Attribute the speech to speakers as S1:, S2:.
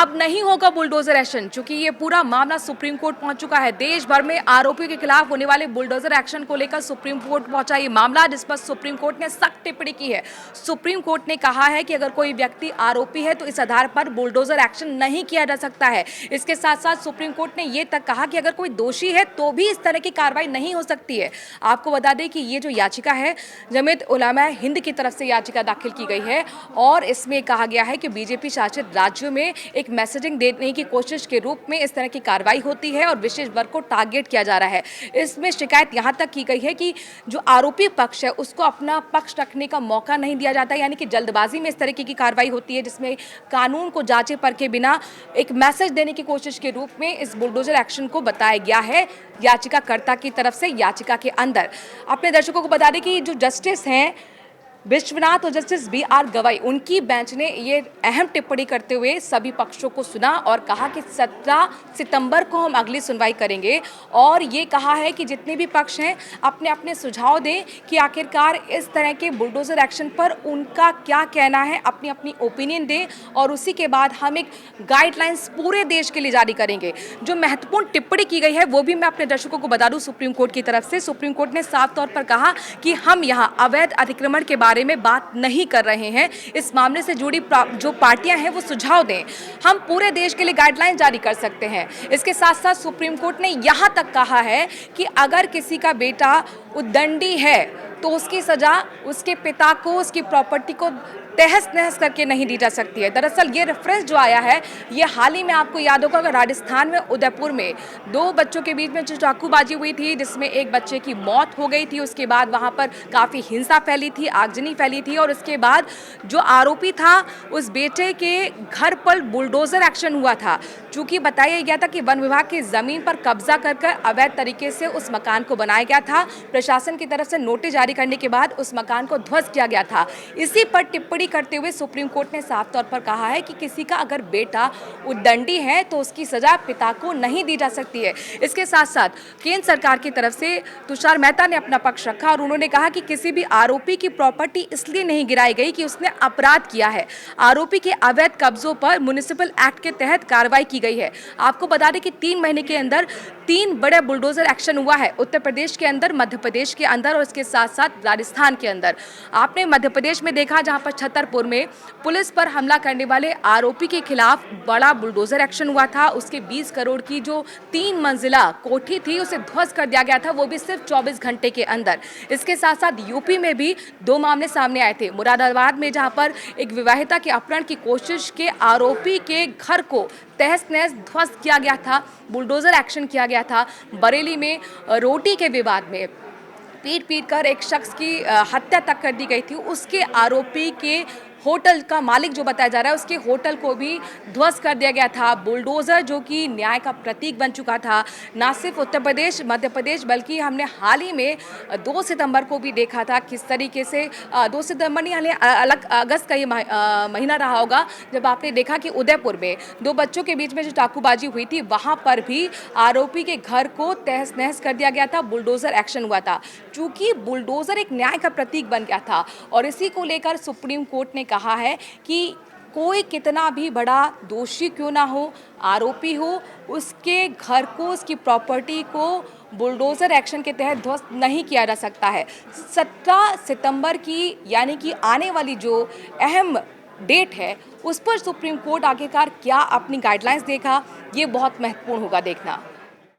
S1: अब नहीं होगा बुलडोजर एक्शन, चूंकि ये पूरा मामला सुप्रीम कोर्ट पहुंच चुका है। देश भर में आरोपियों के खिलाफ होने वाले बुलडोजर एक्शन को लेकर सुप्रीम कोर्ट पहुंचा ये मामला, जिस पर सुप्रीम कोर्ट ने सख्त टिप्पणी की है। सुप्रीम कोर्ट ने कहा है कि अगर कोई व्यक्ति आरोपी है तो इस आधार पर बुलडोजर एक्शन नहीं किया जा सकता है। इसके साथ साथ सुप्रीम कोर्ट ने यह तक कहा कि अगर कोई दोषी है तो भी इस तरह की कार्रवाई नहीं हो सकती है। आपको बता दें कि ये जो याचिका है जमीयत उलमा हिंद की तरफ से याचिका दाखिल की गई है और इसमें कहा गया है कि बीजेपी शासित राज्यों में एक मैसेजिंग देने की कोशिश के रूप में इस तरह की कार्रवाई होती है और विशेष वर्ग को टारगेट किया जा रहा है। इसमें शिकायत यहां तक की गई है कि जो आरोपी पक्ष है उसको अपना पक्ष रखने का मौका नहीं दिया जाता, यानी कि जल्दबाजी में इस तरीके की कार्रवाई होती है जिसमें कानून को जांचे परखे बिना एक मैसेज देने की कोशिश के रूप में इस बुलडोजर एक्शन को बताया गया है याचिकाकर्ता की तरफ से याचिका के अंदर। अपने दर्शकों को बता दें कि जो जस्टिस हैं विश्वनाथ और जस्टिस BR गवाई, उनकी बेंच ने ये अहम टिप्पणी करते हुए सभी पक्षों को सुना और कहा कि 17 सितंबर को हम अगली सुनवाई करेंगे और ये कहा है कि जितने भी पक्ष हैं अपने अपने सुझाव दें कि आखिरकार इस तरह के बुलडोजर एक्शन पर उनका क्या कहना है, अपनी अपनी ओपिनियन दें और उसी के बाद हम एक गाइडलाइंस पूरे देश के लिए जारी करेंगे। जो महत्वपूर्ण टिप्पणी की गई है वो भी मैं अपने दर्शकों को बता दूं सुप्रीम कोर्ट की तरफ से। सुप्रीम कोर्ट ने साफ तौर पर कहा कि हम यहाँ अवैध अतिक्रमण के बारे में बात नहीं कर रहे हैं। इस मामले से जुड़ी जो पार्टियां हैं वो सुझाव दें, हम पूरे देश के लिए गाइडलाइन जारी कर सकते हैं। इसके साथ साथ सुप्रीम कोर्ट ने यहां तक कहा है कि अगर किसी का बेटा उद्दंडी है तो उसकी सजा उसके पिता को, उसकी प्रॉपर्टी को तहस नहस करके नहीं दी जा सकती है। दरअसल ये रेफरेंस जो आया है ये हाल ही में आपको याद होगा अगर राजस्थान में उदयपुर में 2 बच्चों के बीच में जो चाकूबाजी हुई थी जिसमें एक बच्चे की मौत हो गई थी, उसके बाद वहां पर काफ़ी हिंसा फैली थी, आगजनी फैली थी और उसके बाद जो आरोपी था उस बेटे के घर पर बुलडोजर एक्शन हुआ था। चूंकि बताया गया था कि वन विभाग की ज़मीन पर कब्जा कर अवैध तरीके से उस मकान को बनाया गया था। प्रशासन की तरफ से नोटिस जारी करने के बाद उस मकान को ध्वस्त किया गया था। इसी पर टिप्पणी करते हुए सुप्रीम कोर्ट ने साफ तौर पर कहा है कि किसी का अगर बेटा उद्दंडी है तो उसकी सजा पिता को नहीं दी जा सकती है। इसके साथ साथ केंद्र सरकार की तरफ से तुषार मेहता ने अपना पक्ष रखा और उन्होंने कहा कि किसी भी आरोपी की प्रॉपर्टी इसलिए नहीं गिराई गई कि उसने अपराध किया है। आरोपी के अवैध कब्जों पर म्युनिसिपल एक्ट के तहत कार्रवाई की गई है। आपको बता दें कि 3 महीने के अंदर 3 बड़े बुलडोजर एक्शन हुआ है, उत्तर प्रदेश के अंदर, मध्य प्रदेश के अंदर और इसके साथ साथ राजस्थान के अंदर। आपने मध्य प्रदेश में देखा जहां पर छतरपुर में पुलिस पर हमला करने वाले आरोपी के खिलाफ बड़ा बुलडोजर एक्शन हुआ था। उसके 20 करोड़ की जो 3 मंजिला कोठी थी उसे ध्वस्त कर दिया गया था, वो भी सिर्फ 24 घंटे के अंदर। इसके साथ साथ यूपी में भी 2 मामले सामने आए थे। मुरादाबाद में जहां पर एक विवाहिता के अपहरण की कोशिश के आरोपी के घर को तहस नहस ध्वस्त किया गया था, बुलडोजर एक्शन किया गया था। बरेली में रोटी के विवाद में पीट कर एक शख्स की हत्या तक कर दी गई थी। उसके आरोपी के होटल का मालिक जो बताया जा रहा है उसके होटल को भी ध्वस्त कर दिया गया था। बुलडोजर जो कि न्याय का प्रतीक बन चुका था, ना सिर्फ उत्तर प्रदेश मध्य प्रदेश बल्कि हमने हाल ही में 2 सितंबर को भी देखा था किस तरीके से 2 सितंबर नहीं अलग अगस्त का ये महीना रहा होगा जब आपने देखा कि उदयपुर में 2 बच्चों के बीच में जो चाकूबाजी हुई थी वहाँ पर भी आरोपी के घर को तहस नहस कर दिया गया था, बुलडोजर एक्शन हुआ था। चूँकि बुलडोजर एक न्याय का प्रतीक बन गया था और इसी को लेकर सुप्रीम कोर्ट ने कहा है कि कोई कितना भी बड़ा दोषी क्यों ना हो, आरोपी हो, उसके घर को, उसकी प्रॉपर्टी को बुलडोजर एक्शन के तहत ध्वस्त नहीं किया जा सकता है। 17 सितंबर की यानी कि आने वाली जो अहम डेट है उस पर सुप्रीम कोर्ट आखिरकार क्या अपनी गाइडलाइंस देगा, ये बहुत महत्वपूर्ण होगा देखना।